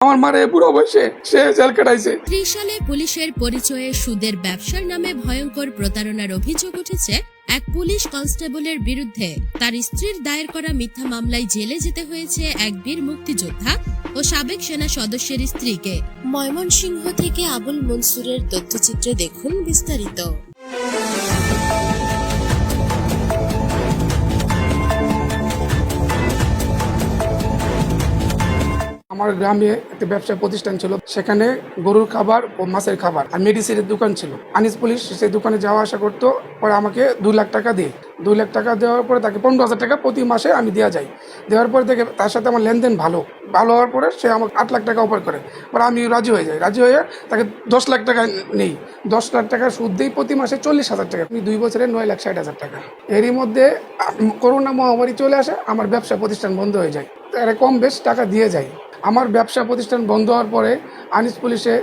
আমার মারে বুড়ো বয়সে সে জেল কাটাইছে। ত্রিশালে পুলিশের পরিচয়ে সুদের ব্যবসার নামে ভয়ঙ্কর প্রতারণার অভিযোগ উঠেছে এক পুলিশ কনস্টেবলের বিরুদ্ধে। তার স্ত্রীর দায়ের করা মিথ্যা মামলায় জেলে যেতে হয়েছে এক বীর মুক্তিযোদ্ধা ও সাবেক সেনা সদস্যের স্ত্রীকে। ময়মনসিংহ থেকে আবুল মনসুরের তথ্যচিত্রে দেখুন বিস্তারিত। আমার গ্রামে একটা ব্যবসা প্রতিষ্ঠান ছিল, সেখানে গরুর খাবার ও মাছের খাবার আর মেডিসিনের দোকান ছিল। আনিস পুলিশ সেই দোকানে যাওয়া আসা করতো, পরে আমাকে 2 লাখ টাকা দিয়ে 2 লাখ টাকা দেওয়ার পরে তাকে 15,000 টাকা প্রতি মাসে আমি দেওয়া যাই। দেওয়ার পরে থেকে তার সাথে আমার লেনদেন ভালো হওয়ার পরে সে আমাকে 8 লাখ টাকা অফার করে। পরে আমি রাজি হয়ে যাই, রাজি হয়ে তাকে 10 লাখ টাকা নেই। 10 লাখ টাকা সুদ দিই প্রতি মাসে 40,000 টাকা। আমি 2 বছরে 9,60,000 টাকা। এরই মধ্যে করোনা মহামারী চলে আসে, আমার ব্যবসা প্রতিষ্ঠান বন্ধ হয়ে যায়। তারা কম বেশ টাকা দিয়ে যায়। আমার ব্যবসা প্রতিষ্ঠান বন্ধ হওয়ার পরে আনিস পুলিশে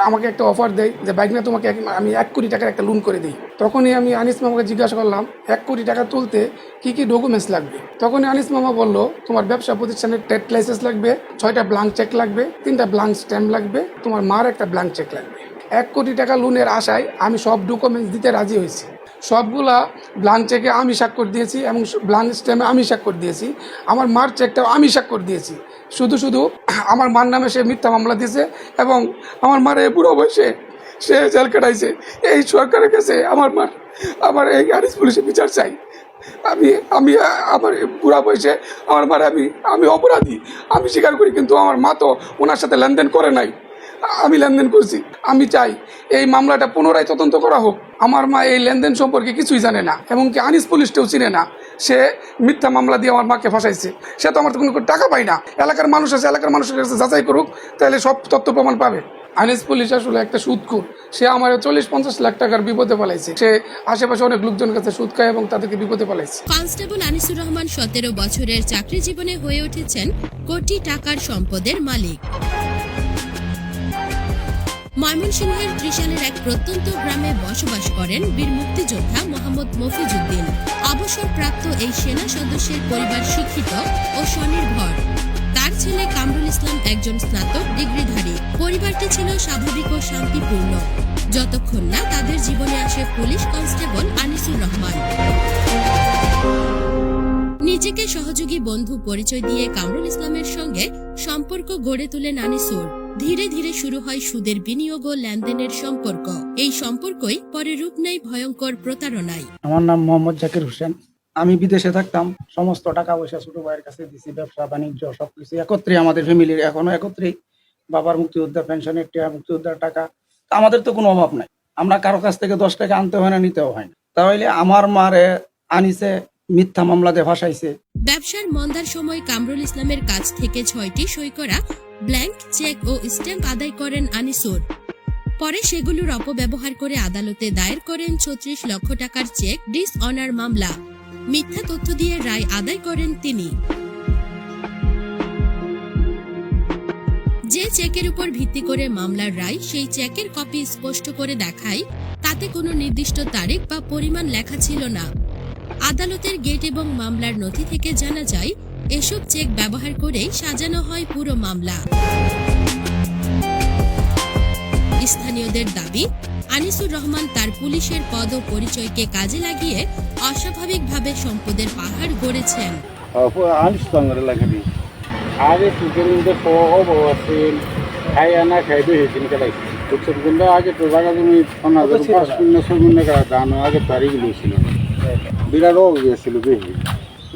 আমাকে একটা অফার দেয় যে বাইক না তোমাকে আমি 1 কোটি টাকার একটা লোন করে দিই। তখনই আমি আনিস মামাকে জিজ্ঞাসা করলাম 1 কোটি টাকা তুলতে কি কি ডকুমেন্টস লাগবে। তখনই আনিস মামা বলল তোমার ব্যবসা প্রতিষ্ঠানের ট্রেড লাইসেন্স লাগবে, 6টা ব্ল্যাঙ্ক চেক লাগবে, 3টা ব্ল্যাঙ্ক স্ট্যাম্প লাগবে, তোমার মার একটা ব্ল্যাঙ্ক চেক লাগবে। 1 কোটি টাকা লোনের আশায় আমি সব ডকুমেন্টস দিতে রাজি হয়েছি। সবগুলা ব্ল্যাঙ্ক চেকে আমি স্বাক্ষর দিয়েছি এবং ব্ল্যাঙ্ক স্ট্যাম্পে আমি স্বাক্ষর দিয়েছি। আমার মার চেকটাও আমি স্বাক্ষর দিয়েছি। শুধু আমার মার নামে সে মিথ্যা মামলা দিয়েছে এবং আমার মার এই বুড়ো বয়সে সে জেল কাটাইছে। এই সরকারের কাছে আমার এই আনিস পুলিশে বিচার চাই। আমি আমার বুড়া বয়সে আমার মারে আমি অপরাধী, আমি স্বীকার করি, কিন্তু আমার মা তো ওনার সাথে লেনদেন করে নাই, আমি লেনদেন করছি। আমি চাই এই মামলাটা পুনরায় তদন্ত করা হোক। আমার মা এই লেনদেন সম্পর্কে কিছুই জানে না, এমনকি আনিস পুলিশটাও চিনে না। সে মিথ্যা মামলা দিয়ে আমার মাকে ফাঁসাইছে। সে তো আমার তো কোনো টাকা পায় না। এলাকার মানুষ আছে, এলাকার মানুষের কাছে যাচাই করুক, তাহলে সব তথ্য প্রমাণ পাবে। আনিস পুলিশ আসলে একটা সুদখোর। সে আমার 40-50 লাখ টাকার বিপদে পালাইছে। সে আশেপাশে অনেক লোকজনের কাছে সুদ খায় এবং তাদেরকে বিপদে পালাইছে। কনস্টেবল আনিসুর রহমান 17 বছরের চাকরি জীবনে হয়ে উঠেছেন কোটি টাকার সম্পদের মালিক। ময়মনসিংহের ত্রিশালের এক প্রত্যন্ত গ্রামে বসবাস করেন বীর মুক্তিযোদ্ধা মোহাম্মদ মফিজউদ্দিন। অবসরপ্রাপ্ত এই সেনা সদস্যের পরিবার শিক্ষিত ও স্বনির্ভর। তার ছেলে কামরুল ইসলাম একজন স্নাতক ডিগ্রিধারী। পরিবারটি ছিল স্বাভাবিক ও শান্তিপূর্ণ, যতক্ষণ না তাদের জীবনে আসে পুলিশ কনস্টেবল আনিসুর রহমান। নিজেকে সহযোগী বন্ধু পরিচয় দিয়ে কামরুল ইসলামের সঙ্গে সম্পর্ক গড়ে তোলেন আনিসুর। ধীরে ধীরে শুরু হয় সুদের বিনিয়োগ ও লেনদেনের সম্পর্ক। এই সম্পর্কই পরে রূপ নেয় ভয়ঙ্কর প্রতারণায়। আমার নাম মোহাম্মদ জাকির হোসেন। আমি বিদেশে থাকতাম, সমস্ত টাকা পয়সা ছোট ভাইয়ের কাছে দিছি। ব্যবসা বাণিজ্য সবকিছু একত্রে, আমাদের ফ্যামিলির এখনো একত্রেই। বাবার মুক্তিযোদ্ধা পেনশনের টাকা, মুক্তিযোদ্ধার টাকা, আমাদের তো কোনো অভাব নাই। আমরা কারো কাছ থেকে 10 টাকা আনতে হয় না, নিতেও হয় না। তাহলে আমার মারে আনিসে মিথ্যা মামলাতে ফাঁসাইছে। ব্যবসার মন্দার সময় কামরুল ইসলামের কাছ থেকে 6টি সই করা ব্ল্যাঙ্ক চেক ও স্ট্যাম্প আদায় করেন আনিসুর। পরে সেগুলোর অপব্যবহার করে আদালতে দায়ের করেন 36 লক্ষ টাকার চেক ডিসঅনার মামলা। মিথ্যা তথ্য দিয়ে রায় আদায় করেন তিনি। যে চেকের উপর ভিত্তি করে মামলার রায়, সেই চেকের কপি স্পষ্ট করে দেখায় তাতে কোনো নির্দিষ্ট তারিখ বা পরিমাণ লেখা ছিল না। আদালতের গেট এবং মামলার নথি থেকে জানা যায় এসব চেক ব্যবহার করেই সাজানো হয় পুরো মামলা। স্থানীয়দের দাবি, আনিসুর রহমান তার পুলিশের পদ ও পরিচয়কে কাজে লাগিয়ে অস্বাভাবিকভাবে সম্পদের পাহাড় গড়েছেন। আগে সুখের মধ্যে অবস্থিল খাই আনা খাইবে হয়েছিল কেলাই উৎসব কিন্তু আগে তো জায়গা জমি 5-6 ধান আগে তারিখ নিয়েছিল, বিরাট ও গিয়েছিল বেশি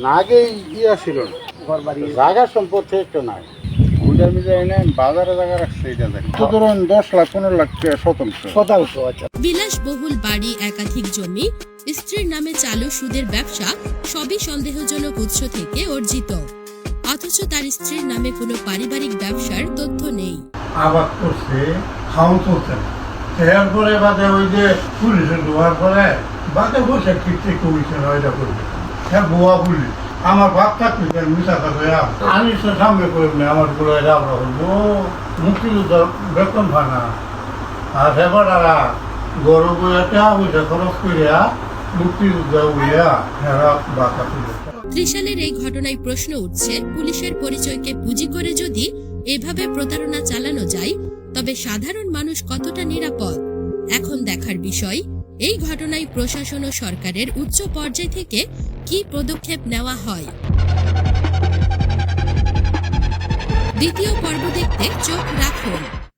না। আগে ইয়া ছিল জায়গা সম্পদ একটু নাই, ওইটার মিলে এনে বাজারে জায়গা রাখছে। এটা তো ধরুন 10 লাখ 15 লাখ শতাংশ। বিলাসবহুল বাড়ি, একাধিক জমি, স্ত্রীর নামে চালু সুদের ব্যবসা সবই সন্দেহজনক উৎস থেকে অর্জিত। অথচ তার স্ত্রীর নামে কোনো পারিবারিক ব্যবসার তথ্য নেই। আবাদ করছে, খাওয়া চলছে না। এরপরে বাদে ওই যে পুলিশে ঢোয়ার পরে বাদে বসে কিচ্ছে কমিশন ওইটা করবে। হ্যাঁ, বোয়া পুলিশ আমার বাপ থাকবে মিশা থাকবে। আমি সামনে করবো আমার গুলো এটা আমরা বলবো মুক্তিযুদ্ধ বেতন হয় না। আর হেবারা গরু বইয়াটা ওইটা খরচ করিয়া মুক্তিযুদ্ধ উইয়া হেরা বাতা তুলে। ত্রিশালের এই ঘটনায় প্রশ্ন উঠছে, পুলিশের পরিচয়কে পুঁজি করে যদি এভাবে প্রতারণা চালানো যায়, তবে সাধারণ মানুষ কতটা নিরাপদ এখন দেখার বিষয়। এই ঘটনায় প্রশাসন ও সরকারের উচ্চ পর্যায় থেকে কী পদক্ষেপ নেওয়া হয়। দ্বিতীয় পর্ব দেখতে চোখ রাখুন।